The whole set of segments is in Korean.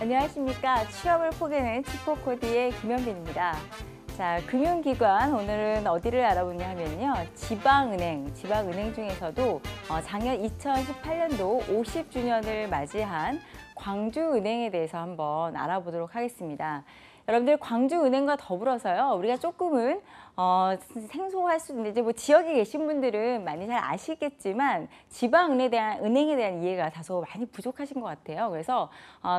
안녕하십니까. 취업을 포기하는 치포코디의 김현빈입니다. 자, 금융기관 오늘은 어디를 알아보냐 하면요. 지방은행 중에서도 작년 2018년도 50주년을 맞이한 광주은행에 대해서 한번 알아보도록 하겠습니다. 여러분들 광주은행과 더불어서요. 우리가 조금은 생소할 수도 있는데 이제 지역에 계신 분들은 많이 잘 아시겠지만 지방은행에 대한 이해가 다소 많이 부족하신 것 같아요. 그래서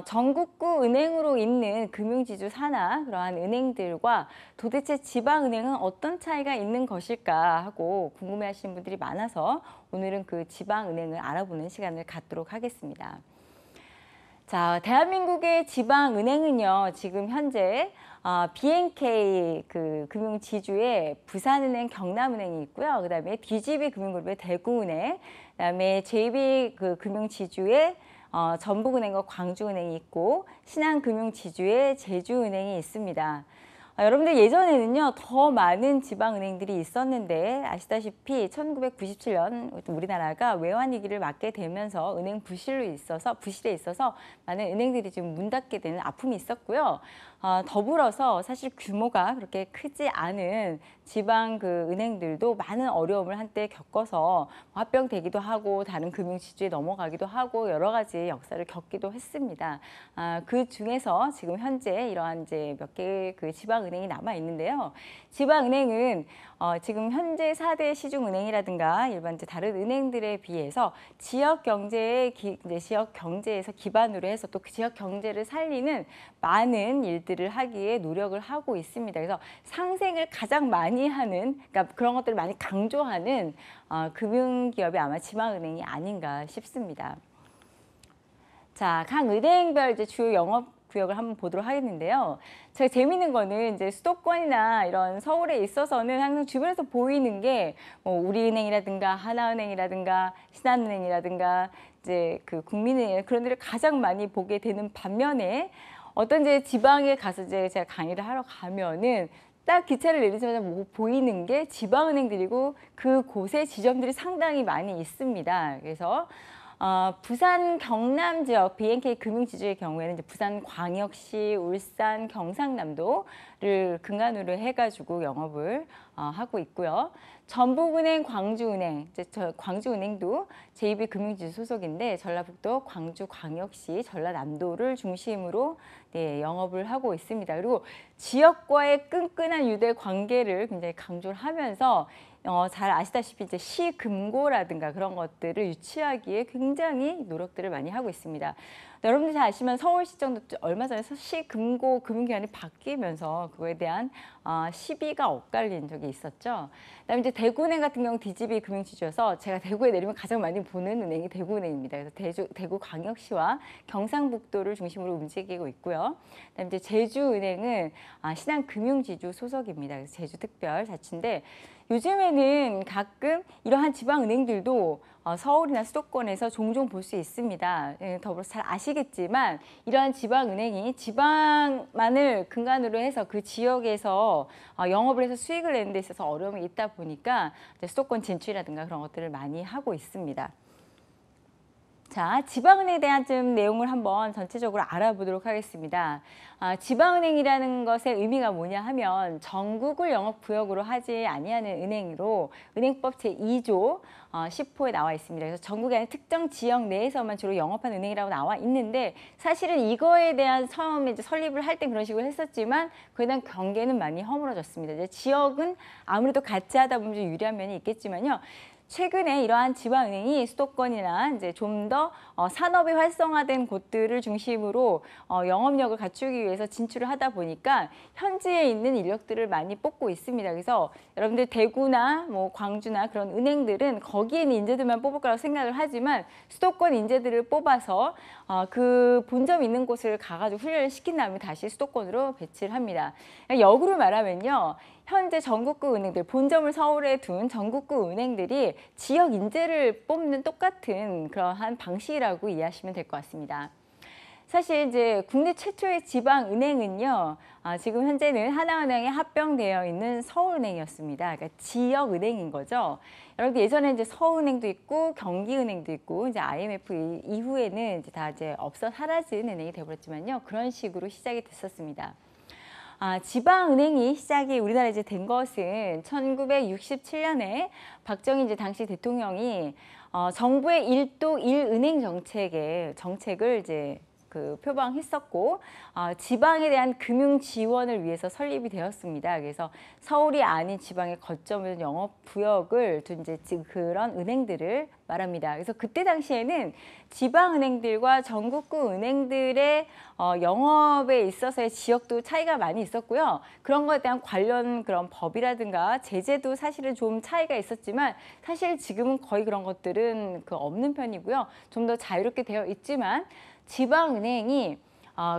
전국구 은행으로 있는 금융지주 산하 그러한 은행들과 도대체 지방은행은 어떤 차이가 있는 것일까 하고 궁금해하시는 분들이 많아서 오늘은 그 지방은행을 알아보는 시간을 갖도록 하겠습니다. 자, 대한민국의 지방은행은요, 지금 현재 BNK 금융지주의 부산은행, 경남은행이 있고요. 그다음에 DGB 금융그룹의 대구은행, 그다음에 JB 금융지주의 전북은행과 광주은행이 있고, 신한금융지주의 제주은행이 있습니다. 여러분들 예전에는요 더 많은 지방은행들이 있었는데 아시다시피 1997년 우리나라가 외환위기를 맞게 되면서 은행 부실에 있어서 많은 은행들이 지금 문 닫게 되는 아픔이 있었고요. 더불어서 사실 규모가 그렇게 크지 않은 지방 은행들도 많은 어려움을 한때 겪어서 합병되기도 하고 다른 금융지주에 넘어가기도 하고 여러 가지 역사를 겪기도 했습니다. 그 중에서 지금 현재 이러한 이제 몇 개의 지방은행이 남아 있는데요. 지방은행은 지금 현재 4대 시중은행이라든가 일반 다른 은행들에 비해서 지역 경제에서 기반으로 해서 또 그 지역 경제를 살리는 많은 일들을 하기에 노력을 하고 있습니다. 그래서 상생을 가장 많이 하는, 그러니까 그런 것들을 많이 강조하는 금융기업이 아마 지방은행이 아닌가 싶습니다. 자, 각 은행별 이제 주요 영업 구역을 한번 보도록 하겠는데요. 제가 재미있는 거는 이제 수도권이나 이런 서울에 있어서는 항상 주변에서 보이는 게 우리은행이라든가 하나은행이라든가 신한은행이라든가 이제 국민은행 그런 데를 가장 많이 보게 되는 반면에 어떤 이제 지방에 가서 이제 제가 강의를 하러 가면은 딱 기차를 내리자마자 보이는 게 지방은행들이고 그곳의 지점들이 상당히 많이 있습니다. 그래서 부산 경남 지역 BNK 금융지주의 경우에는 이제 부산광역시, 울산, 경상남도를 근간으로 해가지고 영업을 하고 있고요. 전북은행, 광주은행, 광주은행도 JB 금융지주 소속인데 전라북도 광주광역시, 전라남도를 중심으로 영업을 하고 있습니다. 그리고 지역과의 끈끈한 유대 관계를 굉장히 강조를 하면서 잘 아시다시피 이제 시금고라든가 그런 것들을 유치하기에 굉장히 노력들을 많이 하고 있습니다. 여러분들 잘 아시면 서울시청도 얼마 전에 시금고 금융기관이 바뀌면서 그거에 대한 시비가 엇갈린 적이 있었죠. 그다음에 이제 대구은행 같은 경우 DGB 금융지주여서 제가 대구에 내리면 가장 많이 보는 은행이 대구은행입니다. 그래서 대구광역시와 경상북도를 중심으로 움직이고 있고요. 그다음에 이제 제주은행은 신한금융지주 소속입니다. 그래서 제주특별자치인데 요즘에는 가끔 이러한 지방은행들도 서울이나 수도권에서 종종 볼 수 있습니다. 더불어서 잘 아시겠지만 이러한 지방은행이 지방만을 근간으로 해서 그 지역에서 영업을 해서 수익을 내는 데 있어서 어려움이 있다 보니까 수도권 진출이라든가 그런 것들을 많이 하고 있습니다. 자, 지방은행에 대한 좀 내용을 한번 전체적으로 알아보도록 하겠습니다. 지방은행이라는 것의 의미가 뭐냐 하면 전국을 영업구역으로 하지 아니하는 은행으로 은행법 제2조 10호에 나와 있습니다. 그래서 전국에 아닌 특정 지역 내에서만 주로 영업하는 은행이라고 나와 있는데 사실은 이거에 대한 처음에 이제 설립을 할 때 그런 식으로 했었지만 그에 대한 경계는 많이 허물어졌습니다. 이제 지역은 아무래도 같이 하다 보면 좀 유리한 면이 있겠지만요. 최근에 이러한 지방은행이 수도권이나 이제 좀 더 산업이 활성화된 곳들을 중심으로 영업력을 갖추기 위해서 진출을 하다 보니까 현지에 있는 인력들을 많이 뽑고 있습니다. 그래서 여러분들 대구나 광주나 그런 은행들은 거기에 있는 인재들만 뽑을 거라고 생각을 하지만 수도권 인재들을 뽑아서 그 본점 있는 곳을 가가지고 훈련을 시킨 다음에 다시 수도권으로 배치를 합니다. 역으로 말하면요. 현재 전국구 은행들, 본점을 서울에 둔 전국구 은행들이 지역 인재를 뽑는 똑같은 그러한 방식이라고 이해하시면 될 것 같습니다. 사실 이제 국내 최초의 지방은행은요, 지금 현재는 하나은행에 합병되어 있는 서울은행이었습니다. 그러니까 지역은행인 거죠. 여러분들 예전에 이제 서울은행도 있고 경기은행도 있고 이제 IMF 이후에는 이제 다 이제 없어 사라진 은행이 되어버렸지만요. 그런 식으로 시작이 됐었습니다. 지방은행이 시작이 우리나라에 이제 된 것은 1967년에 박정희 이제 당시 대통령이 정부의 1도 1은행 정책을 이제 표방했었고 지방에 대한 금융 지원을 위해서 설립이 되었습니다. 그래서 서울이 아닌 지방의 거점을 영업구역을 둔 이제 그런 은행들을 말합니다. 그래서 그때 당시에는 지방은행들과 전국구 은행들의 영업에 있어서의 지역도 차이가 많이 있었고요. 그런 것에 대한 관련 그런 법이라든가 제재도 사실은 좀 차이가 있었지만 사실 지금은 거의 그런 것들은 없는 편이고요. 좀 더 자유롭게 되어 있지만 지방은행이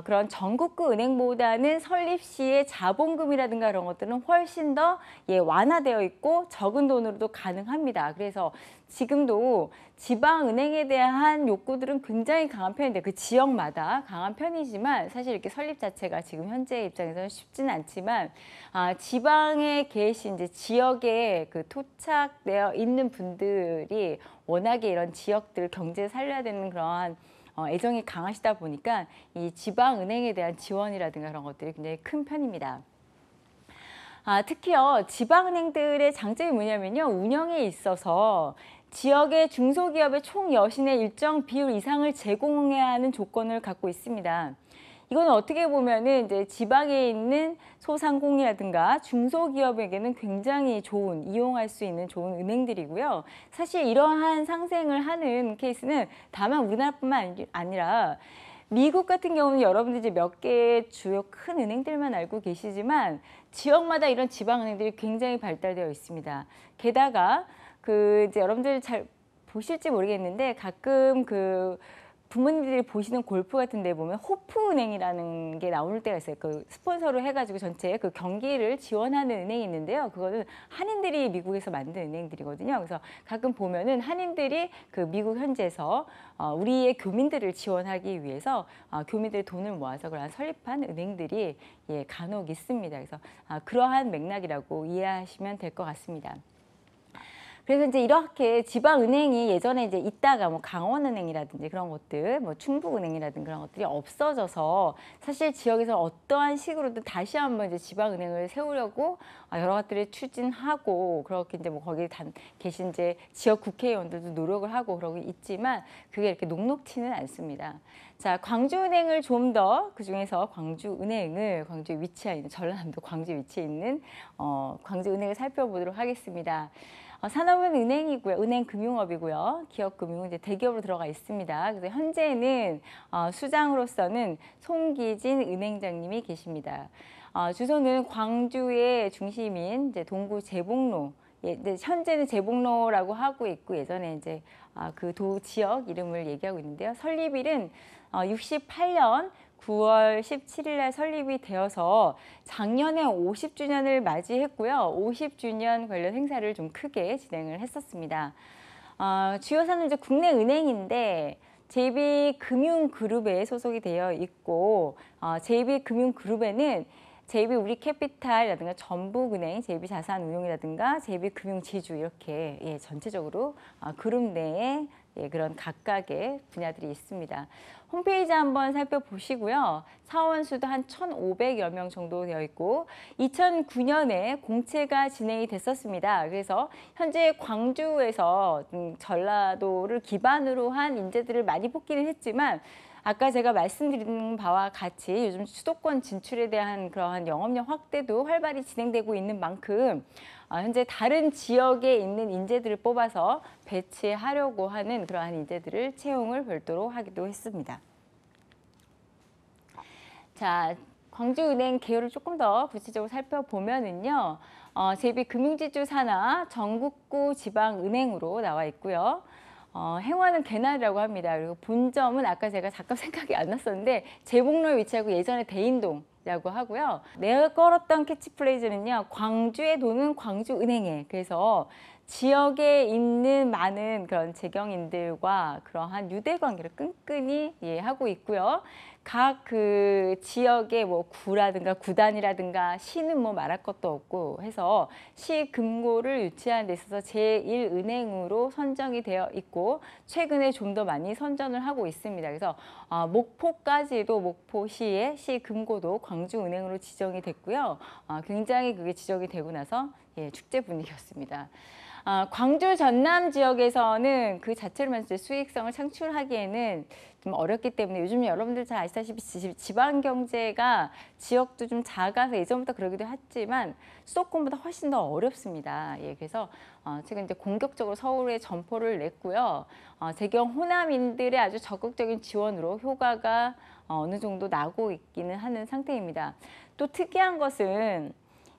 그런 전국구 은행보다는 설립 시의 자본금이라든가 이런 것들은 훨씬 더 완화되어 있고 적은 돈으로도 가능합니다. 그래서 지금도 지방은행에 대한 욕구들은 굉장히 강한 편인데 그 지역마다 강한 편이지만 사실 이렇게 설립 자체가 지금 현재 입장에서는 쉽지는 않지만 지방에 계신 이제 지역에 토착되어 있는 분들이 워낙에 이런 지역들 경제를 살려야 되는 그러한 애정이 강하시다 보니까 이 지방은행에 대한 지원이라든가 그런 것들이 굉장히 큰 편입니다. 특히요, 지방은행들의 장점이 뭐냐면요, 운영에 있어서 지역의 중소기업의 총 여신의 일정 비율 이상을 제공해야 하는 조건을 갖고 있습니다. 이건 어떻게 보면은 이제 지방에 있는 소상공인이라든가 중소기업에게는 굉장히 좋은, 이용할 수 있는 좋은 은행들이고요. 사실 이러한 상생을 하는 케이스는 다만 우리나라뿐만 아니라 미국 같은 경우는 여러분들 이제 몇 개의 주요 큰 은행들만 알고 계시지만 지역마다 이런 지방은행들이 굉장히 발달되어 있습니다. 게다가 이제 여러분들 잘 보실지 모르겠는데 가끔 부모님들이 보시는 골프 같은 데 보면 호프은행이라는 게 나올 때가 있어요. 스폰서로 해가지고 전체 경기를 지원하는 은행이 있는데요. 그거는 한인들이 미국에서 만든 은행들이거든요. 그래서 가끔 보면은 한인들이 미국 현지에서 우리의 교민들을 지원하기 위해서 교민들의 돈을 모아서 그런 설립한 은행들이 간혹 있습니다. 그래서 그러한 맥락이라고 이해하시면 될 것 같습니다. 그래서 이제 이렇게 지방은행이 예전에 이제 있다가 강원은행이라든지 그런 것들, 충북은행이라든지 그런 것들이 없어져서 사실 지역에서 어떠한 식으로든 다시 한번 이제 지방은행을 세우려고 여러 가지를 추진하고 그렇게 이제 거기 계신 이제 지역 국회의원들도 노력을 하고 그러고 있지만 그게 이렇게 녹록치는 않습니다. 자, 광주은행을 좀 더 그중에서 광주은행을 광주에 위치해 있는 전라남도 광주에 위치해 있는 광주은행을 살펴보도록 하겠습니다. 산업은 은행이고요, 은행금융업이고요, 기업금융은 이제 대기업으로 들어가 있습니다. 그래서 현재는 수장으로서는 송기진 은행장님이 계십니다. 주소는 광주의 중심인 이제 동구 제복로, 현재는 제복로라고 하고 있고 예전에 이제 도 지역 이름을 얘기하고 있는데요. 설립일은 68년 9월 17일 날 설립이 되어서 작년에 50주년을 맞이했고요. 50주년 관련 행사를 좀 크게 진행을 했었습니다. 주요 사는 이제 국내 은행인데 JB금융그룹에 소속이 되어 있고 JB금융그룹에는 JB우리캐피탈이라든가 전북은행, JB자산운용이라든가 JB금융지주 이렇게 전체적으로 그룹 내에 그런 각각의 분야들이 있습니다. 홈페이지 한번 살펴보시고요. 사원수도 한 1,500여 명 정도 되어 있고 2009년에 공채가 진행이 됐었습니다. 그래서 현재 광주에서 전라도를 기반으로 한 인재들을 많이 뽑기는 했지만 아까 제가 말씀드린 바와 같이 요즘 수도권 진출에 대한 그러한 영업력 확대도 활발히 진행되고 있는 만큼 현재 다른 지역에 있는 인재들을 뽑아서 배치하려고 하는 그러한 인재들을 채용을 별도로 하기도 했습니다. 자, 광주은행 개요를 조금 더 구체적으로 살펴보면은요, JB금융지주 산하 전국구 지방은행으로 나와 있고요. 행화는 개나리라고 합니다. 그리고 본점은 아까 제가 잠깐 생각이 안 났었는데 제복로에 위치하고 예전에 대인동이라고 하고요. 내가 걸었던 캐치프레이즈는요. 광주의 돈은 광주은행에. 그래서 지역에 있는 많은 그런 재경인들과 그러한 유대 관계를 끈끈이 하고 있고요. 각 그 지역의 뭐 구라든가 구단이라든가 시는 뭐 말할 것도 없고 해서 시 금고를 유치하는 데 있어서 제1은행으로 선정이 되어 있고 최근에 좀 더 많이 선전을 하고 있습니다. 그래서 목포까지도 목포시의 시 금고도 광주은행으로 지정이 됐고요. 굉장히 그게 지정이 되고 나서 축제 분위기였습니다. 광주 전남 지역에서는 그 자체로만 수익성을 창출하기에는 좀 어렵기 때문에 요즘 여러분들 잘 아시다시피 지방 경제가 지역도 좀 작아서 예전부터 그러기도 했지만 수도권보다 훨씬 더 어렵습니다. 그래서 최근 이제 공격적으로 서울에 점포를 냈고요. 재경 호남인들의 아주 적극적인 지원으로 효과가 어느 정도 나고 있기는 하는 상태입니다. 또 특이한 것은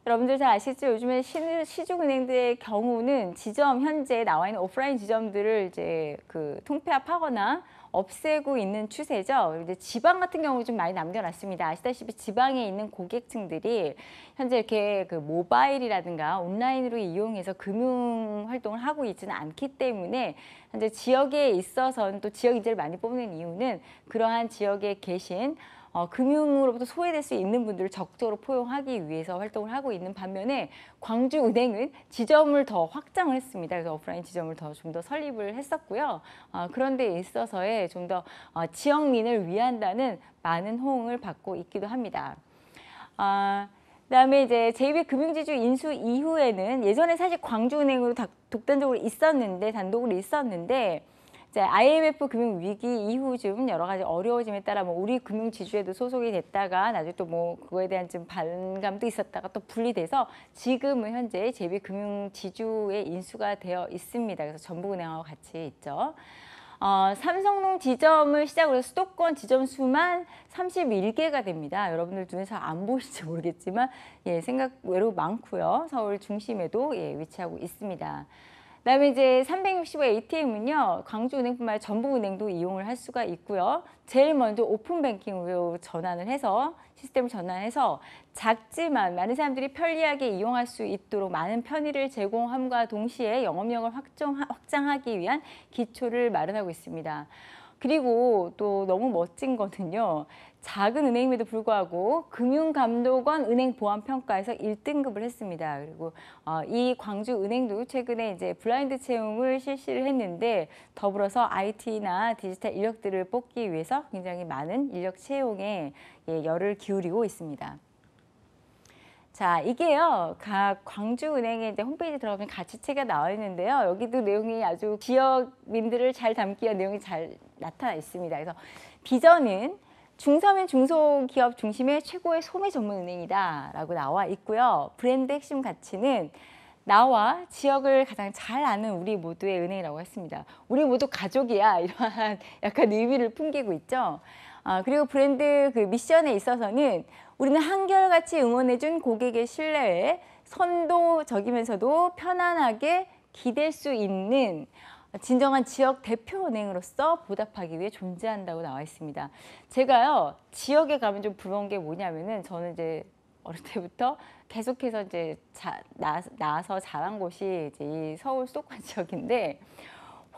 여러분들 잘 아시죠? 요즘에 시중은행들의 경우는 지점 현재 나와 있는 오프라인 지점들을 이제 그 통폐합하거나 없애고 있는 추세죠. 이제 지방 같은 경우 좀 많이 남겨놨습니다. 아시다시피 지방에 있는 고객층들이 현재 이렇게 그 모바일이라든가 온라인으로 이용해서 금융 활동을 하고 있지는 않기 때문에 현재 지역에 있어서는 또 지역 인재를 많이 뽑는 이유는 그러한 지역에 계신 금융으로부터 소외될 수 있는 분들을 적극적으로 포용하기 위해서 활동을 하고 있는 반면에 광주은행은 지점을 더 확장을 했습니다. 그래서 오프라인 지점을 좀 더 설립을 했었고요. 그런 데 있어서의 좀 더 지역민을 위한다는 많은 호응을 받고 있기도 합니다. 그다음에 이제 제2금융지주 인수 이후에는 예전에 사실 광주은행으로 독단적으로 단독으로 있었는데 이제 IMF 금융 위기 이후 좀 여러 가지 어려워짐에 따라 뭐 우리 금융 지주에도 소속이 됐다가 나중에 또 뭐 그거에 대한 좀 반감도 있었다가 또 분리돼서 지금은 현재 제2금융 지주에 인수가 되어 있습니다. 그래서 전북은행하고 같이 있죠. 삼성동 지점을 시작으로 해서 수도권 지점 수만 31개가 됩니다. 여러분들 눈에서 안 보실지 모르겠지만 생각 외로 많고요. 서울 중심에도 위치하고 있습니다. 그다음에 이제 365 ATM은요, 광주은행뿐만 아니라 전북은행도 이용을 할 수가 있고요. 제일 먼저 오픈뱅킹으로 전환을 해서 시스템을 전환해서 작지만 많은 사람들이 편리하게 이용할 수 있도록 많은 편의를 제공함과 동시에 영업력을 확장하기 위한 기초를 마련하고 있습니다. 그리고 또 너무 멋진 거는요. 작은 은행임에도 불구하고 금융감독원 은행보안평가에서 1등급을 했습니다. 그리고 이 광주은행도 최근에 이제 블라인드 채용을 실시를 했는데 더불어서 IT나 디지털 인력들을 뽑기 위해서 굉장히 많은 인력 채용에 열을 기울이고 있습니다. 자, 이게요, 각 광주은행의 이제 홈페이지 들어가면 가치체가 나와 있는데요. 여기도 내용이 아주 지역민들을 잘 담기 위한 내용이 잘 나타나 있습니다. 그래서 비전은 중서민 중소기업 중심의 최고의 소매 전문 은행이다 라고 나와 있고요. 브랜드 핵심 가치는 나와 지역을 가장 잘 아는 우리 모두의 은행이라고 했습니다. 우리 모두 가족이야, 이러한 약간 의미를 풍기고 있죠. 그리고 브랜드 그 미션에 있어서는 우리는 한결같이 응원해준 고객의 신뢰에 선도적이면서도 편안하게 기댈 수 있는 진정한 지역 대표은행으로서 보답하기 위해 존재한다고 나와 있습니다. 제가요, 지역에 가면 좀 부러운 게 뭐냐면은 저는 이제 어릴 때부터 계속해서 이제 나와서 자란 곳이 이제 이 서울 수도권 지역인데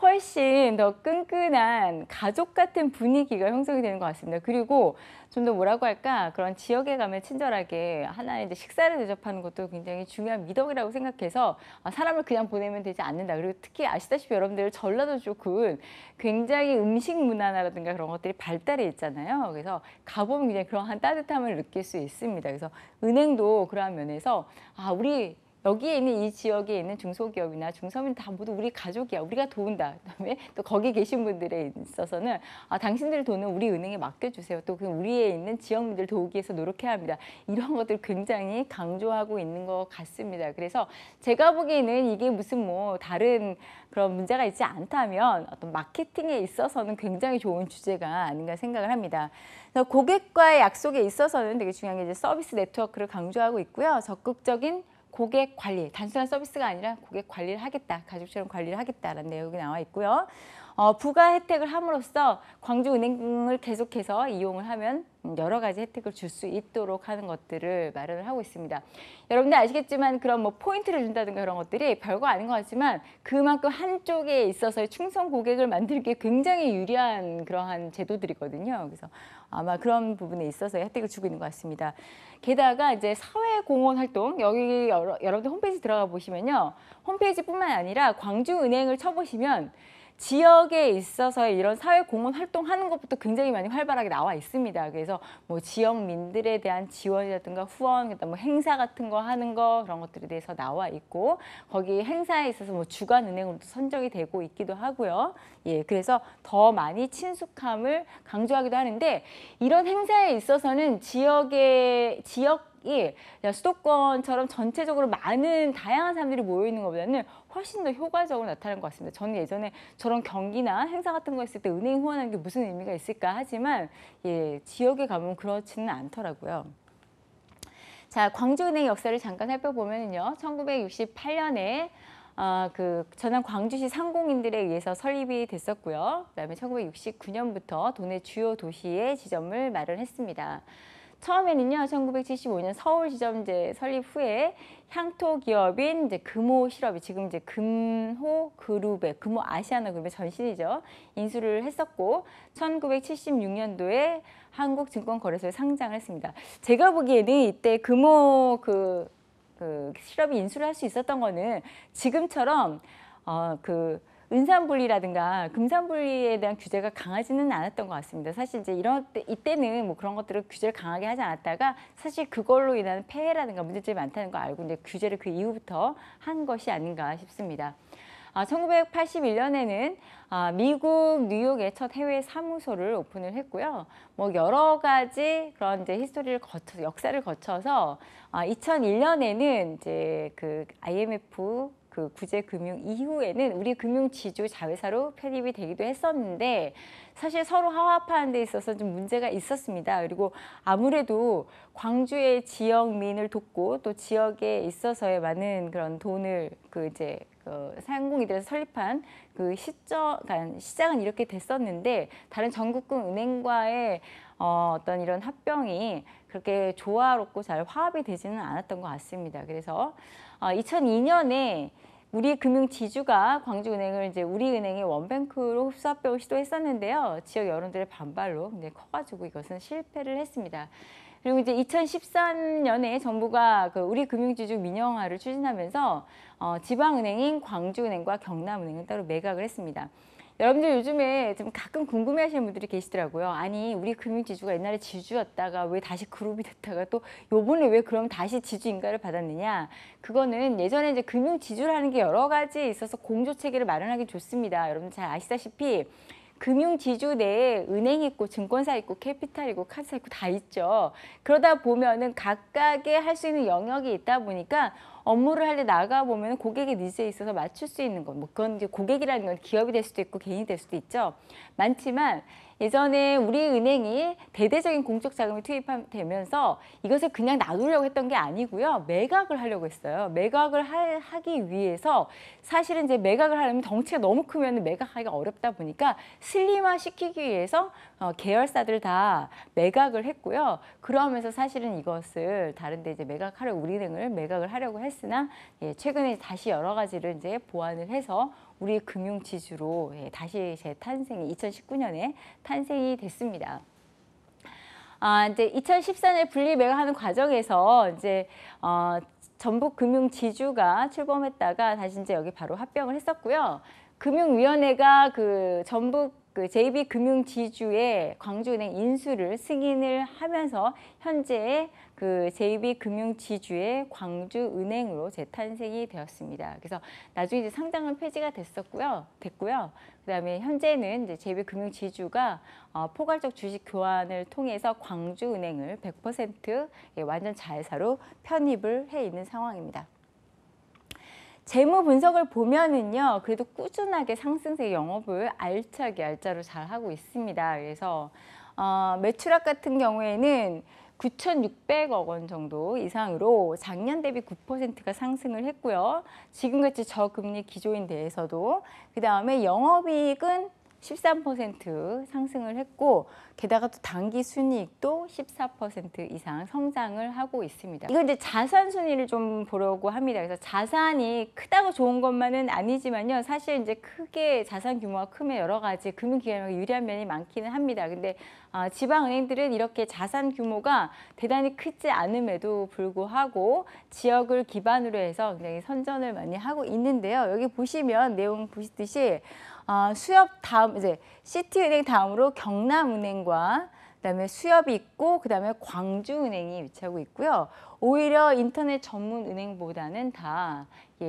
훨씬 더 끈끈한 가족 같은 분위기가 형성이 되는 것 같습니다. 그리고 좀 더 뭐라고 할까, 그런 지역에 가면 친절하게 하나의 이제 식사를 대접하는 것도 굉장히 중요한 미덕이라고 생각해서 사람을 그냥 보내면 되지 않는다. 그리고 특히 아시다시피 여러분들 전라도 쪽은 굉장히 음식 문화라든가 그런 것들이 발달해 있잖아요. 그래서 가보면 굉장히 그러한 따뜻함을 느낄 수 있습니다. 그래서 은행도 그러한 면에서 우리 여기에 있는 이 지역에 있는 중소기업이나 중서민 다 모두 우리 가족이야. 우리가 도운다. 그다음에 또 거기 계신 분들에 있어서는 당신들 돈은 우리 은행에 맡겨주세요. 또 그 우리에 있는 지역민들 도우기 위해서 노력해야 합니다. 이런 것들 굉장히 강조하고 있는 것 같습니다. 그래서 제가 보기에는 이게 무슨 뭐 다른 그런 문제가 있지 않다면 어떤 마케팅에 있어서는 굉장히 좋은 주제가 아닌가 생각을 합니다. 그래서 고객과의 약속에 있어서는 되게 중요한 게 이제 서비스 네트워크를 강조하고 있고요. 적극적인 고객 관리, 단순한 서비스가 아니라 고객 관리를 하겠다, 가족처럼 관리를 하겠다라는 내용이 나와 있고요. 부가 혜택을 함으로써 광주은행을 계속해서 이용을 하면 여러 가지 혜택을 줄 수 있도록 하는 것들을 마련을 하고 있습니다. 여러분들 아시겠지만 그런 뭐 포인트를 준다든가 그런 것들이 별거 아닌 것 같지만 그만큼 한쪽에 있어서의 충성 고객을 만들기에 굉장히 유리한 그러한 제도들이거든요. 그래서 아마 그런 부분에 있어서 혜택을 주고 있는 것 같습니다. 게다가 이제 사회공헌 활동, 여기 여러분들 홈페이지 들어가 보시면요. 홈페이지뿐만 아니라 광주은행을 쳐보시면 지역에 있어서 이런 사회공헌 활동하는 것부터 굉장히 많이 활발하게 나와 있습니다. 그래서 뭐 지역민들에 대한 지원이라든가 후원, 그다음 뭐 행사 같은 거 하는 거 그런 것들에 대해서 나와 있고 거기 행사에 있어서 뭐 주간은행으로도 선정이 되고 있기도 하고요. 예, 그래서 더 많이 친숙함을 강조하기도 하는데 이런 행사에 있어서는 지역이 수도권처럼 전체적으로 많은 다양한 사람들이 모여 있는 것보다는 훨씬 더 효과적으로 나타나는 것 같습니다. 저는 예전에 저런 경기나 행사 같은 거 했을 때 은행 후원하는 게 무슨 의미가 있을까 하지만 예, 지역에 가면 그렇지는 않더라고요. 자, 광주은행 역사를 잠깐 살펴보면요. 1968년에 그 전남 광주시 상공인들에 의해서 설립이 됐었고요. 그다음에 1969년부터 도내 주요 도시에 지점을 마련했습니다. 처음에는요, 1975년 서울 지점제 설립 후에 향토 기업인 이제 금호 실업이 지금 이제 금호 그룹의 금호 아시아나 그룹의 전신이죠. 인수를 했었고 1976년도에 한국증권거래소에 상장을 했습니다. 제가 보기에는 이때 금호 그 실업이 인수를 할 수 있었던 거는 지금처럼 은산분리라든가 금산분리에 대한 규제가 강하지는 않았던 것 같습니다. 사실 이제 이때는 뭐 그런 것들을 규제를 강하게 하지 않았다가 사실 그걸로 인한 폐해라든가 문제점이 많다는 거 알고 이제 규제를 그 이후부터 한 것이 아닌가 싶습니다. 1981년에는 미국 뉴욕에 첫 해외 사무소를 오픈을 했고요. 뭐 여러 가지 그런 이제 역사를 거쳐서 2001년에는 이제 그 IMF 그 구제금융 이후에는 우리 금융지주 자회사로 편입이 되기도 했었는데 사실 서로 화합하는 데 있어서 좀 문제가 있었습니다. 그리고 아무래도 광주의 지역민을 돕고 또 지역에 있어서의 많은 그런 돈을 상공인들에서 설립한 그 시장은 이렇게 됐었는데 다른 전국금 은행과의 어떤 이런 합병이 그렇게 조화롭고 잘 화합이 되지는 않았던 것 같습니다. 그래서 2002년에 우리금융지주가 광주은행을 이제 우리은행의 원뱅크로 흡수합병을 시도했었는데요. 지역 여론들의 반발로 굉장히 커가지고 이것은 실패를 했습니다. 그리고 이제 2013년에 정부가 그 우리금융지주 민영화를 추진하면서 지방은행인 광주은행과 경남은행은 따로 매각을 했습니다. 여러분들 요즘에 좀 가끔 궁금해하시는 분들이 계시더라고요. 아니 우리 금융지주가 옛날에 지주였다가 왜 다시 그룹이 됐다가 또 요번에 왜 그럼 다시 지주 인가를 받았느냐. 그거는 예전에 이제 금융지주라는 게 여러 가지 있어서 공조체계를 마련하기 좋습니다. 여러분 잘 아시다시피 금융지주 내에 은행 있고 증권사 있고 캐피탈 있고 카드사 있고 다 있죠. 그러다 보면은 각각의 할 수 있는 영역이 있다 보니까 업무를 할 때 나가보면 고객의 니즈에 있어서 맞출 수 있는 것, 뭐 그건 이제 고객이라는 건 기업이 될 수도 있고 개인이 될 수도 있죠. 많지만 예전에 우리 은행이 대대적인 공적 자금이 투입되면서 이것을 그냥 놔두려고 했던 게 아니고요. 매각을 하려고 했어요. 매각을 하기 위해서 사실은 이제 매각을 하려면 덩치가 너무 크면 매각하기가 어렵다 보니까 슬림화 시키기 위해서 계열사들 다 매각을 했고요. 그러면서 사실은 이것을 다른 데 이제 우리은행을 매각을 하려고 했으나 최근에 다시 여러 가지를 이제 보완을 해서 우리 금융지주로 다시 재탄생이 2019년에 탄생이 됐습니다. 이제 2014년에 분리 매각하는 과정에서 이제 전북금융지주가 출범했다가 다시 이제 여기 바로 합병을 했었고요. 금융위원회가 그 전북 JB금융지주의 광주은행 인수를 승인을 하면서 현재 그 JB금융지주의 광주은행으로 재탄생이 되었습니다. 그래서 나중에 이제 상장은 폐지가 됐고요. 그다음에 현재는 이제 JB금융지주가 포괄적 주식 교환을 통해서 광주은행을 100% 완전 자회사로 편입을 해 있는 상황입니다. 재무 분석을 보면은요, 그래도 꾸준하게 상승세 영업을 알짜로 잘 하고 있습니다. 그래서 매출액 같은 경우에는 9,600억 원 정도 이상으로 작년 대비 9%가 상승을 했고요. 지금같이 저금리 기조인 데에서도 그 다음에 영업이익은 13% 상승을 했고 게다가 또 당기 순이익도 14% 이상 성장을 하고 있습니다. 이건 이제 자산 순위를 좀 보려고 합니다. 그래서 자산이 크다고 좋은 것만은 아니지만요. 사실 이제 크게 자산 규모가 크면 여러 가지 금융기관에 유리한 면이 많기는 합니다. 근데 지방은행들은 이렇게 자산 규모가 대단히 크지 않음에도 불구하고 지역을 기반으로 해서 굉장히 선전을 많이 하고 있는데요. 여기 보시면 내용 보시듯이 수협 다음 이제 시티은행 다음으로 경남은행과 그다음에 수협이 있고 그다음에 광주은행이 위치하고 있고요. 오히려 인터넷 전문 은행보다는 다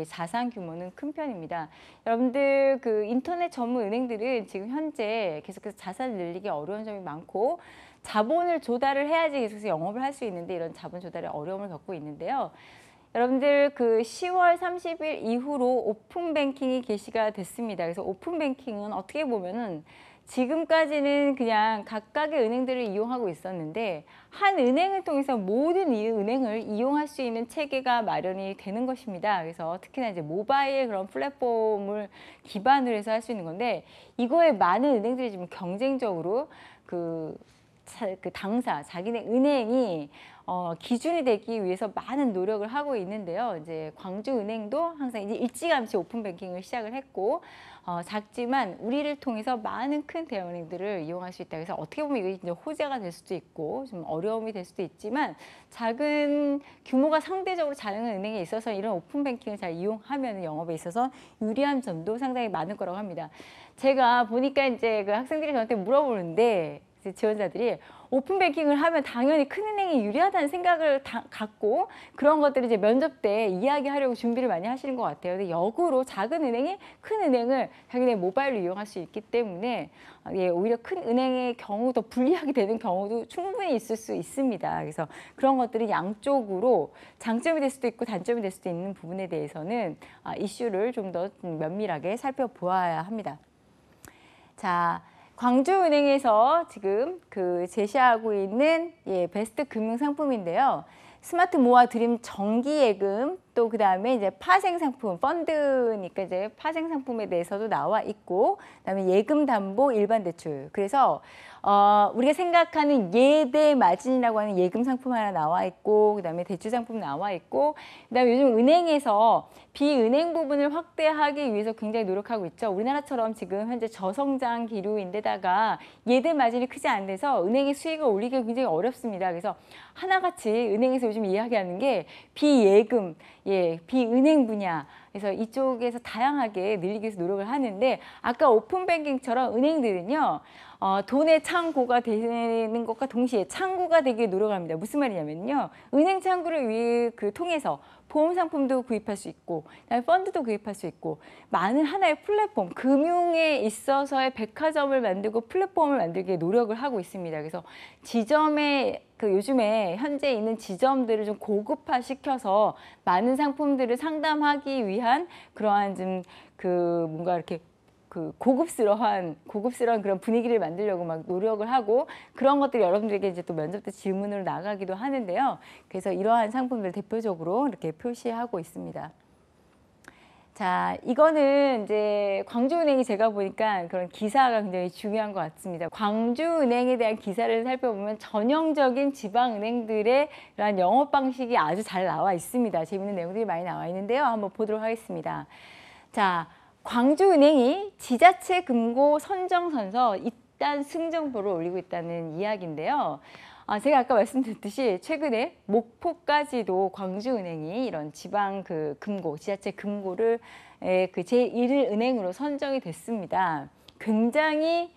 자산 규모는 큰 편입니다. 여러분들 그 인터넷 전문 은행들은 지금 현재 계속해서 자산을 늘리기 어려운 점이 많고 자본을 조달을 해야지 계속해서 영업을 할 수 있는데 이런 자본 조달에 어려움을 겪고 있는데요. 여러분들 그 10월 30일 이후로 오픈뱅킹이 개시가 됐습니다. 그래서 오픈뱅킹은 어떻게 보면은 지금까지는 그냥 각각의 은행들을 이용하고 있었는데 한 은행을 통해서 모든 이 은행을 이용할 수 있는 체계가 마련이 되는 것입니다. 그래서 특히나 이제 모바일 그런 플랫폼을 기반으로 해서 할 수 있는 건데 이거에 많은 은행들이 지금 경쟁적으로 그 당사 자기네 은행이 기준이 되기 위해서 많은 노력을 하고 있는데요. 이제 광주은행도 항상 이제 일찌감치 오픈뱅킹을 시작을 했고 작지만 우리를 통해서 많은 큰 대형은행들을 이용할 수 있다. 그래서 어떻게 보면 이게 이제 호재가 될 수도 있고 좀 어려움이 될 수도 있지만 작은 규모가 상대적으로 작은 은행에 있어서 이런 오픈뱅킹을 잘 이용하면 영업에 있어서 유리한 점도 상당히 많을 거라고 합니다. 제가 보니까 이제 그 학생들이 저한테 물어보는데 지원자들이 오픈뱅킹을 하면 당연히 큰 은행이 유리하다는 생각을 갖고 그런 것들을 이제 면접 때 이야기하려고 준비를 많이 하시는 것 같아요. 근데 역으로 작은 은행이 큰 은행을 자기네 모바일로 이용할 수 있기 때문에 오히려 큰 은행의 경우 더 불리하게 되는 경우도 충분히 있을 수 있습니다. 그래서 그런 것들이 양쪽으로 장점이 될 수도 있고 단점이 될 수도 있는 부분에 대해서는 이슈를 좀 더 면밀하게 살펴보아야 합니다. 자. 광주은행에서 지금 그 제시하고 있는 베스트 금융 상품인데요. 스마트 모아 드림 정기예금 또 그다음에 이제 파생 상품 펀드니까 이제 파생 상품에 대해서도 나와 있고 그다음에 예금 담보 일반 대출. 그래서 우리가 생각하는 예대 마진이라고 하는 예금 상품 하나 나와 있고 그다음에 대출 상품 나와 있고 그다음에 요즘 은행에서 비은행 부분을 확대하기 위해서 굉장히 노력하고 있죠. 우리나라처럼 지금 현재 저성장 기류인데다가 예대 마진이 크지 않아서 은행의 수익을 올리기가 굉장히 어렵습니다. 그래서 하나같이 은행에서 요즘 이야기하는 게 비예금, 비은행 분야. 그래서 이쪽에서 다양하게 늘리기 위해서 노력을 하는데 아까 오픈뱅킹처럼 은행들은요. 돈의 창고가 되는 것과 동시에 창구가 되기 노력합니다. 무슨 말이냐면요. 은행 창구를 통해서 보험 상품도 구입할 수 있고 그다음에 펀드도 구입할 수 있고 많은 하나의 플랫폼, 금융에 있어서의 백화점을 만들고 플랫폼을 만들기에 노력을 하고 있습니다. 그래서 지점에 요즘에 현재 있는 지점들을 좀 고급화시켜서 많은 상품들을 상담하기 위한 그러한 좀 뭔가 이렇게 고급스러운 그런 분위기를 만들려고 막 노력을 하고 그런 것들이 여러분들에게 이제 또 면접 때 질문으로 나가기도 하는데요. 그래서 이러한 상품들 대표적으로 이렇게 표시하고 있습니다. 자, 이거는 이제 광주은행이 제가 보니까 그런 기사가 굉장히 중요한 것 같습니다. 광주은행에 대한 기사를 살펴보면 전형적인 지방은행들의 그런 영업 방식이 아주 잘 나와 있습니다. 재밌는 내용들이 많이 나와 있는데요. 한번 보도록 하겠습니다. 자. 광주은행이 지자체 금고 선정선서 잇단 승정보를 올리고 있다는 이야기인데요. 제가 아까 말씀드렸듯이 최근에 목포까지도 광주은행이 이런 지방 금고, 지자체 금고를 제1은행으로 선정이 됐습니다. 굉장히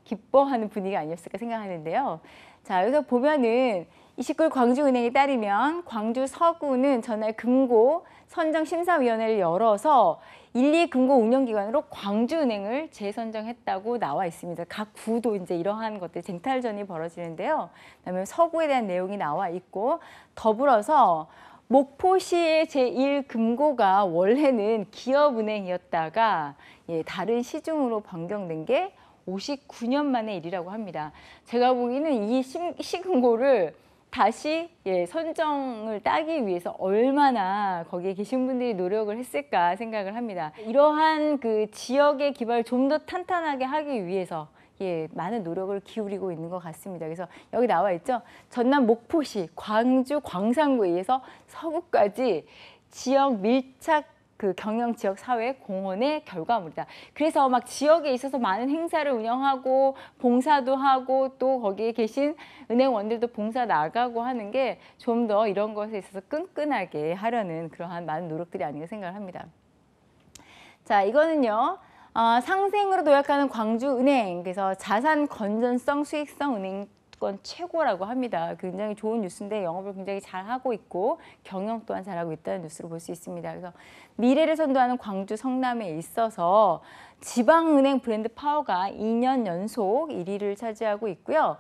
기뻐하는 분위기가 아니었을까 생각하는데요. 자, 여기서 보면은 29일 광주은행에 따르면 광주 서구는 전날 금고 선정심사위원회를 열어서 1, 2 금고 운영기관으로 광주은행을 재선정했다고 나와 있습니다. 각 구도 이제 이러한 것들 쟁탈전이 벌어지는데요. 그다음에 서구에 대한 내용이 나와 있고 더불어서 목포시의 제1 금고가 원래는 기업은행이었다가 다른 시중으로 변경된 게 59년 만의 일이라고 합니다. 제가 보기에는 이 시금고를 다시 선정을 따기 위해서 얼마나 거기에 계신 분들이 노력을 했을까 생각을 합니다. 이러한 그 지역의 기반을 좀 더 탄탄하게 하기 위해서 많은 노력을 기울이고 있는 것 같습니다. 그래서 여기 나와 있죠. 전남 목포시, 광주 광산구에서 서구까지 지역 밀착 그 경영 지역 사회 공헌의 결과물이다. 그래서 막 지역에 있어서 많은 행사를 운영하고 봉사도 하고 또 거기에 계신 은행원들도 봉사 나가고 하는 게 좀 더 이런 것에 있어서 끈끈하게 하려는 그러한 많은 노력들이 아닌가 생각을 합니다. 자, 이거는요. 상생으로 도약하는 광주은행, 그래서 자산 건전성, 수익성 은행권 최고라고 합니다. 굉장히 좋은 뉴스인데 영업을 굉장히 잘하고 있고 경영 또한 잘하고 있다는 뉴스로 볼 수 있습니다. 그래서 미래를 선도하는 광주 성남에 있어서 지방은행 브랜드 파워가 2년 연속 1위를 차지하고 있고요.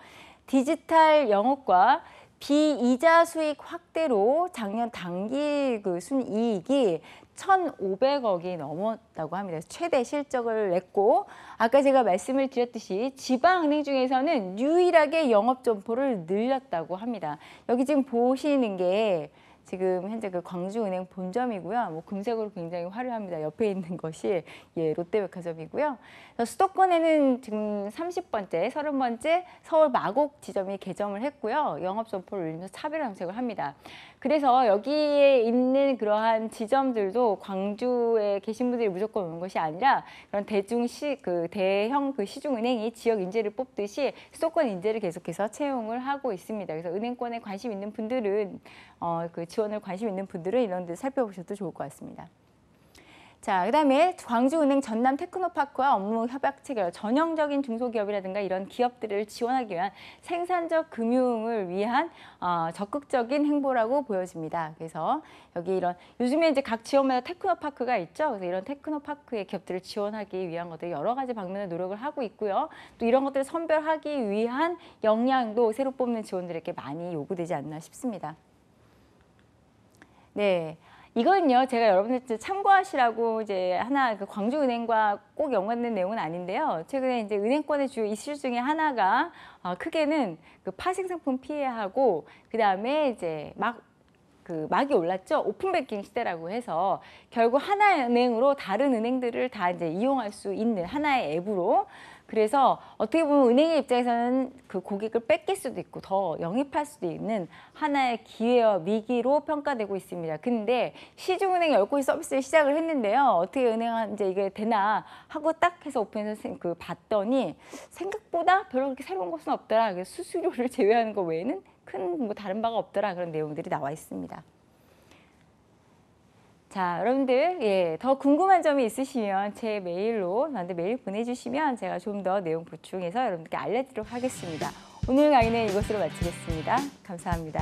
디지털 영업과 비이자 수익 확대로 작년 당기 그 순이익이 1,500억이 넘었다고 합니다. 최대 실적을 냈고 아까 제가 말씀을 드렸듯이 지방은행 중에서는 유일하게 영업 점포를 늘렸다고 합니다. 여기 지금 보시는 게 지금 현재 그 광주은행 본점이고요. 뭐 금색으로 굉장히 화려합니다. 옆에 있는 것이 롯데백화점이고요. 수도권에는 지금 30번째, 30번째 서울 마곡 지점이 개점을 했고요. 영업 점포를 올리면서 차별 정책을 합니다. 그래서 여기에 있는 그러한 지점들도 광주에 계신 분들이 무조건 오는 것이 아니라 그런 대형 시중은행이 지역 인재를 뽑듯이 수도권 인재를 계속해서 채용을 하고 있습니다. 그래서 은행권에 관심 있는 분들은 그 지원을 관심 있는 분들은 이런 데 살펴보셔도 좋을 것 같습니다. 자, 그다음에 광주은행 전남 테크노파크와 업무 협약 체결, 전형적인 중소기업이라든가 이런 기업들을 지원하기 위한 생산적 금융을 위한 적극적인 행보라고 보여집니다. 그래서 여기 이런 요즘에 이제 각 지역마다 테크노파크가 있죠. 그래서 이런 테크노파크의 기업들을 지원하기 위한 것들 여러 가지 방면의 노력을 하고 있고요. 또 이런 것들을 선별하기 위한 역량도 새로 뽑는 지원들에게 많이 요구되지 않나 싶습니다. 네. 이건요, 제가 여러분들 참고하시라고 이제 하나 그 광주은행과 꼭 연관된 내용은 아닌데요. 최근에 이제 은행권의 주요 이슈 중에 하나가 크게는 그 파생상품 피해하고 그 다음에 이제 막이 올랐죠. 오픈뱅킹 시대라고 해서 결국 하나은행으로 다른 은행들을 다 이제 이용할 수 있는 하나의 앱으로. 그래서 어떻게 보면 은행의 입장에서는 그 고객을 뺏길 수도 있고 더 영입할 수도 있는 하나의 기회와 위기로 평가되고 있습니다. 근데 시중은행이 열심히 서비스를 시작을 했는데요. 어떻게 은행은 이제 이게 되나 하고 딱 해서 오픈해서 봤더니 생각보다 별로 그렇게 새로운 것은 없더라. 그래서 수수료를 제외하는 것 외에는 큰 뭐 다른 바가 없더라. 그런 내용들이 나와 있습니다. 자, 여러분들 더 궁금한 점이 있으시면 제 메일로 저한테 메일 보내주시면 제가 좀 더 내용 보충해서 여러분들께 알려드리도록 하겠습니다. 오늘 강의는 이것으로 마치겠습니다. 감사합니다.